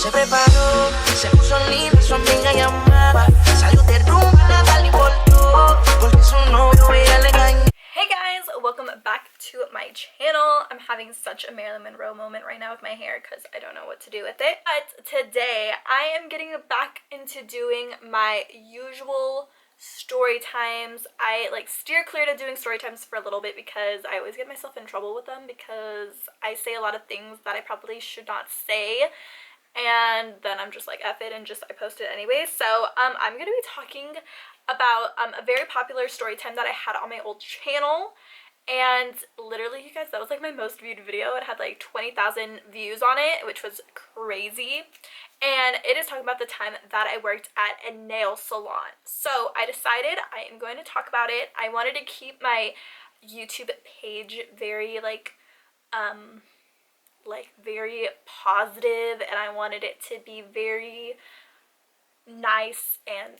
Se preparó, se puso linda, su amiga llamaba. Salió de rumba, nada le importó, porque su novio ella le engañó. Hey guys, welcome back to my channel. I'm having such a Marilyn Monroe moment right now with my hair because I don't know what to do with it. But today I am getting back into doing my usual story times. I steer clear to doing story times for a little bit because I always get myself in trouble with them because I say a lot of things that I probably should not say. And then I'm just like, F it, and I post it anyway. So I'm going to be talking about a very popular story time that I had on my old channel. And literally, you guys, that was like my most viewed video. It had like 20,000 views on it, which was crazy. And it is talking about the time that I worked at a nail salon. So I decided I am going to talk about it. I wanted to keep my YouTube page very very positive, and I wanted it to be very nice and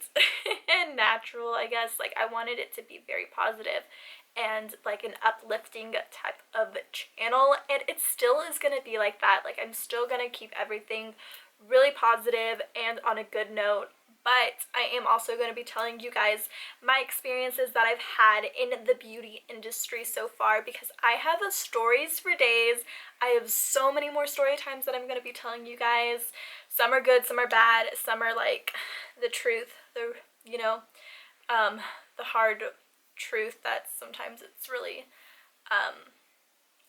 and natural, I guess. Like, I wanted it to be very positive and like an uplifting type of channel, and it still is going to be like that. Like, I'm still going to keep everything really positive and on a good note, but I am also going to be telling you guys my experiences that I've had in the beauty industry so far, because I have stories for days. I have so many more story times that I'm going to be telling you guys. Some are good, some are bad, some are like the truth, the hard truth that sometimes it's really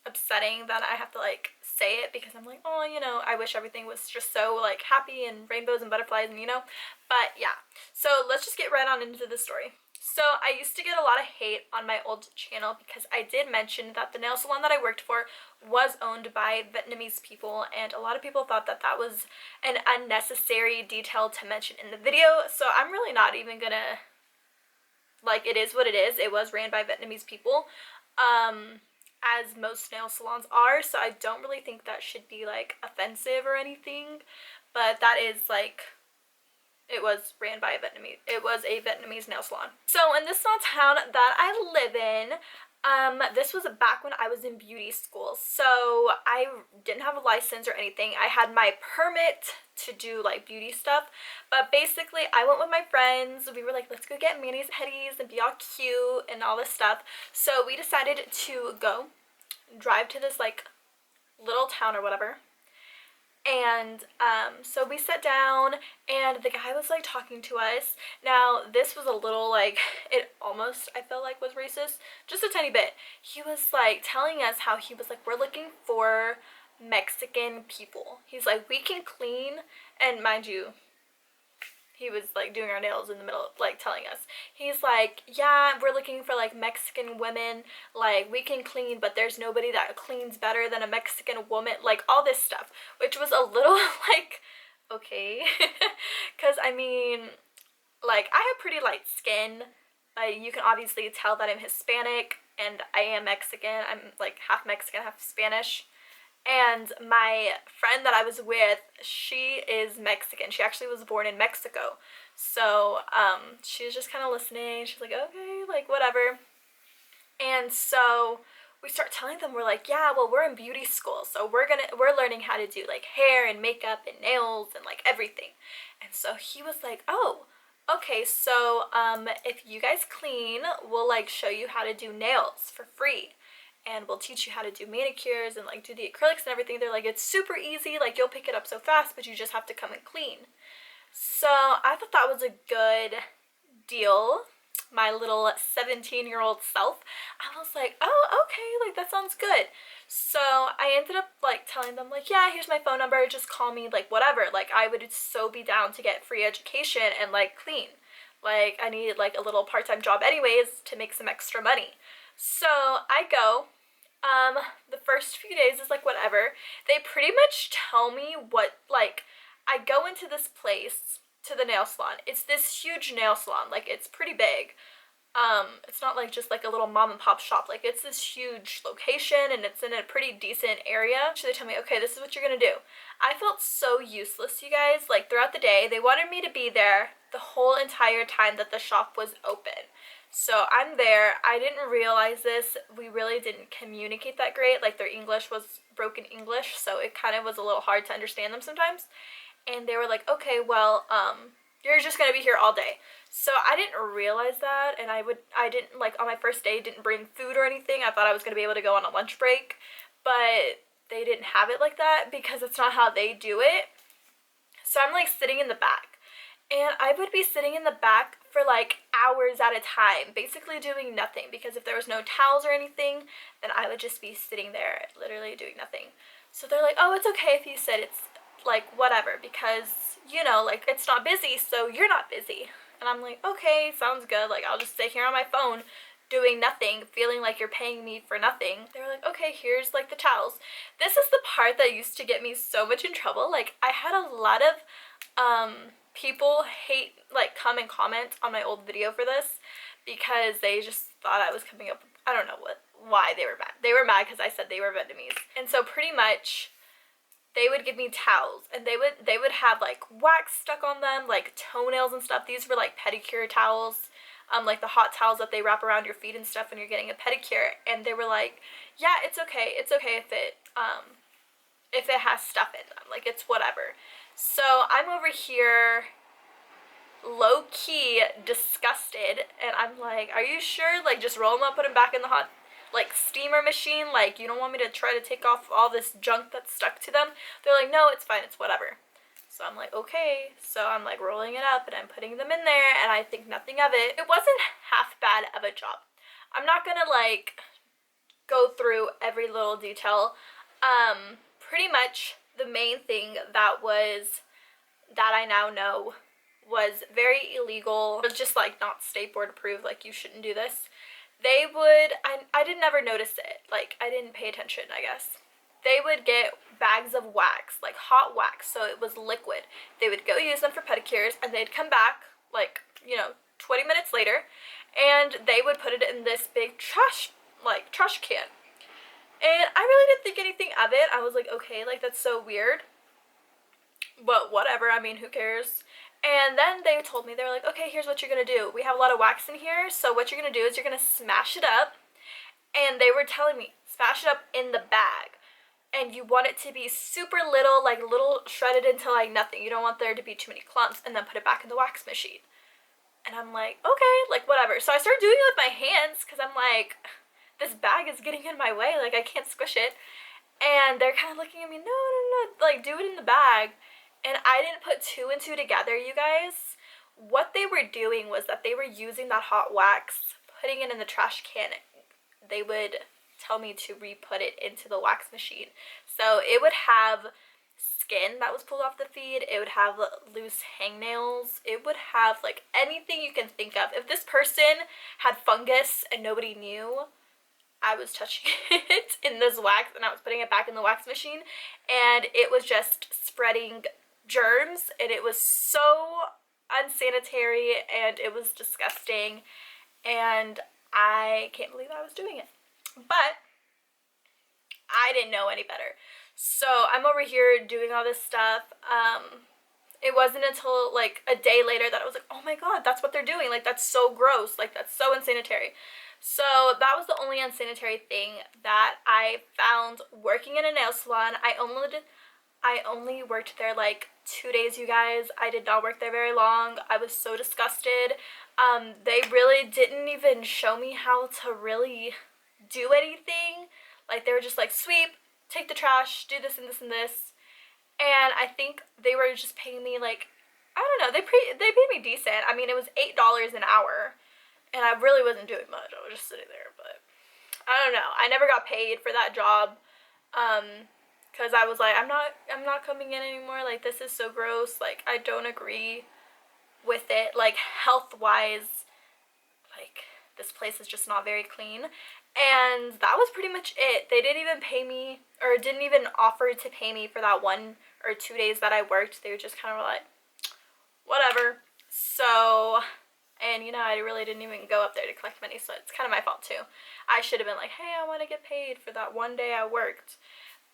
upsetting that I have to like say it, because I'm like, oh, I wish everything was just so like happy and rainbows and butterflies and but yeah. So let's just get right on into the story. So I used to get a lot of hate on my old channel because I did mention that the nail salon that I worked for was owned by Vietnamese people, and a lot of people thought that that was an unnecessary detail to mention in the video. So I'm really not even gonna, like, it is what it is. It was ran by Vietnamese people, as most nail salons are, so I don't really think that should be like offensive or anything, but that is like, it was ran by it was a Vietnamese nail salon. So in this small town that I live in, this was back when I was in beauty school, so I didn't have a license or anything. I had my permit to do like beauty stuff, but basically I went with my friends. We were like, let's go get manis and petties and be all cute and all this stuff. So we decided to go drive to this like little town or whatever, and so we sat down and the guy was like talking to us. Now this was a little like, it almost, I felt like, was racist, just a tiny bit. He was like telling us how he was like, we're looking for Mexican people. He's like, we can clean, and mind you, he was like doing our nails in the middle, like telling us, he's like, yeah, we're looking for like Mexican women, like we can clean, but there's nobody that cleans better than a Mexican woman, like all this stuff, which was a little like, okay, because I mean, like, I have pretty light skin, but you can obviously tell that I'm Hispanic and I am Mexican. I'm like half Mexican, half Spanish. And my friend that I was with, she is Mexican. She actually was born in Mexico. So she was just kind of listening. She's like, okay, like whatever. And so we start telling them, we're like, yeah, well, we're in beauty school, so we're learning how to do like hair and makeup and nails and like everything. And so he was like, oh, okay, so if you guys clean, we'll like show you how to do nails for free, and we'll teach you how to do manicures and like do the acrylics and everything. They're like, it's super easy, like you'll pick it up so fast, but you just have to come and clean. So I thought that was a good deal. My little 17-year-old self, I was like, oh, okay, like that sounds good. So I ended up like telling them like, yeah, here's my phone number, just call me, like whatever. Like, I would so be down to get free education and like clean. Like, I needed like a little part-time job anyways to make some extra money. So I go, the first few days is like whatever. They pretty much tell me what, like, I go into this place, to the nail salon. It's this huge nail salon, like it's pretty big. It's not like just like a little mom and pop shop, like it's this huge location and it's in a pretty decent area. So they tell me, okay, this is what you're gonna do. I felt so useless, you guys. Like throughout the day, they wanted me to be there the whole entire time that the shop was open. So I'm there. I didn't realize this. We really didn't communicate that great. Like their English was broken English, so it kind of was a little hard to understand them sometimes. and they were like, okay, well, you're just gonna be here all day. So I didn't realize that, and I didn't, like, on my first day, didn't bring food or anything. I thought I was gonna be able to go on a lunch break, but they didn't have it like that because it's not how they do it. So I'm like sitting in the back, and I would be sitting in the back for like hours at a time, basically doing nothing, because if there was no towels or anything, then I would just be sitting there literally doing nothing. So they're like, oh, it's okay if you sit, it's like whatever, because you know, like, it's not busy, so you're not busy. And I'm like, okay, sounds good, like, I'll just sit here on my phone doing nothing, feeling like you're paying me for nothing. They were like, okay, here's like the towels. This is the part that used to get me so much in trouble. Like, I had a lot of people come and comment on my old video for this because they just thought I was coming up, I don't know why they were mad. They were mad because I said they were Vietnamese. And so pretty much they would give me towels, and they would have like wax stuck on them, like toenails and stuff. These were like pedicure towels, like the hot towels that they wrap around your feet and stuff when you're getting a pedicure. And they were like, yeah, it's okay if it has stuff in them, like, it's whatever. So I'm over here low-key disgusted, and I'm like, are you sure? Like, just roll them up, put them back in the hot, like, steamer machine. Like, you don't want me to try to take off all this junk that's stuck to them? They're like, no, it's fine, it's whatever. So I'm like, okay. So I'm like rolling it up and I'm putting them in there, and I think nothing of it. It wasn't half bad of a job. I'm not gonna like go through every little detail. Pretty much the main thing that I now know was very illegal. It was just like not state board approved, like, you shouldn't do this. They would, I didn't ever notice it, like, I didn't pay attention, I guess. They would get bags of wax, like hot wax, so it was liquid. They would go use them for pedicures, and they'd come back, like, you know, 20 minutes later, and they would put it in this big trash can. And I really didn't think anything of it. I was like, okay, like, that's so weird, but whatever, I mean, who cares? And then they told me, they were like, okay, here's what you're gonna do. We have a lot of wax in here, so what you're gonna do is you're gonna smash it up. And they were telling me, smash it up in the bag. And you want it to be super little, like little shredded into like nothing. You don't want there to be too many clumps, and then put it back in the wax machine. And I'm like, okay, like, whatever. So I started doing it with my hands, because I'm like, this bag is getting in my way, like, I can't squish it. And they're kind of looking at me, no, like, do it in the bag. And I didn't put two and two together, you guys. What they were doing was that they were using that hot wax, putting it in the trash can. They would tell me to re-put it into the wax machine. So it would have skin that was pulled off the feet. It would have loose hangnails. It would have, like, anything you can think of. If this person had fungus and nobody knew, I was touching it in this wax, and I was putting it back in the wax machine, and it was just spreading germs, and it was so unsanitary, and it was disgusting, and I can't believe I was doing it. But I didn't know any better. So I'm over here doing all this stuff. It wasn't until like a day later that I was like, oh my god, that's what they're doing. Like, that's so gross. Like, that's so unsanitary. So that was the only unsanitary thing that I found working in a nail salon. I only worked there like 2 days, you guys. I did not work there very long. I was so disgusted. They really didn't even show me how to really do anything. Like, they were just like, sweep, take the trash, do this and this and this. And I think they were just paying me like, I don't know, they paid me decent. I mean, it was $8 an hour, and I really wasn't doing much. I was just sitting there, but I don't know. I never got paid for that job, because I was like, I'm not coming in anymore. Like, this is so gross. Like, I don't agree with it. Like, health-wise, like, this place is just not very clean. And that was pretty much it. They didn't even pay me, or didn't even offer to pay me for that 1 or 2 days that I worked. They were just kind of like, whatever. So, and you know, I really didn't even go up there to collect money, so it's kind of my fault too. I should have been like, hey, I want to get paid for that 1 day I worked.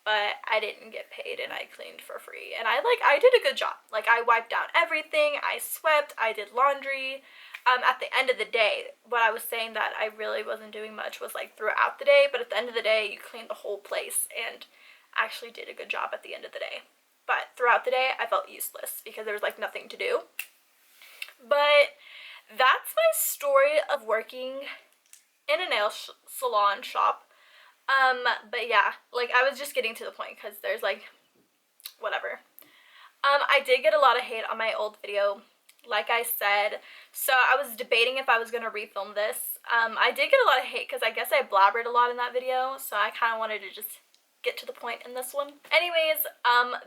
But I didn't get paid, and I cleaned for free. And I did a good job. Like, I wiped down everything, I swept, I did laundry. At the end of the day, what I was saying that I really wasn't doing much was like throughout the day, but at the end of the day, you clean the whole place, and actually did a good job at the end of the day. but throughout the day I felt useless because there was like nothing to do. But that's my story of working in a nail salon shop. But yeah, like I was just getting to the point because there's like whatever. I did get a lot of hate on my old video, like I said, so I was debating if I was going to refilm this. I did get a lot of hate because I guess I blabbered a lot in that video, so I kind of wanted to just get to the point in this one. Anyways,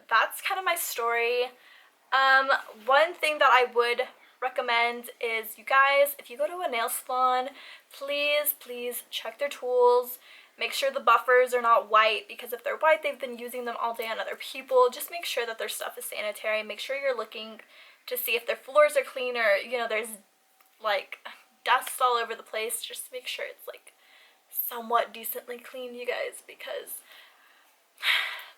that's kind of my story. One thing that I would recommend is, you guys, if you go to a nail salon, please check their tools. Make sure the buffers are not white, because if they're white, they've been using them all day on other people. Just make sure that their stuff is sanitary. Make sure you're looking to see if their floors are clean, or, you know, there's like dust all over the place. Just make sure it's like somewhat decently clean, you guys, because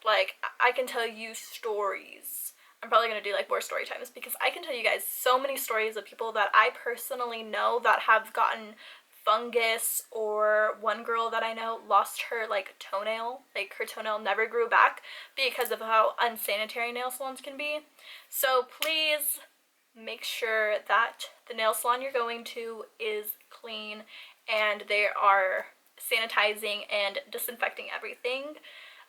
like I can tell you stories. I'm probably going to do like more story times, because I can tell you guys so many stories of people that I personally know that have gotten fungus, or one girl that I know lost her like toenail, like her toenail never grew back because of how unsanitary nail salons can be. So please make sure that the nail salon you're going to is clean and they are sanitizing and disinfecting everything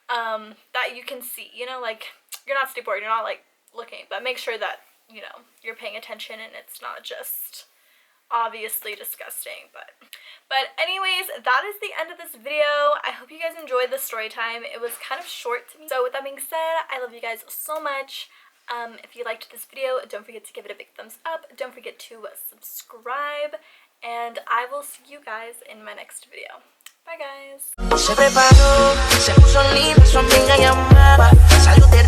that you can see. You know, like, you're not bored, you're not like looking, but make sure that, you know, you're paying attention and it's not just obviously disgusting. But anyways, that is the end of this video. I hope you guys enjoyed the story time. It was kind of short to me. So with that being said, I love you guys so much. If you liked this video, don't forget to give it a big thumbs up. Don't forget to subscribe, and I will see you guys in my next video. Bye guys. Se preparó, se puso linda, su amiga llamaba, salió de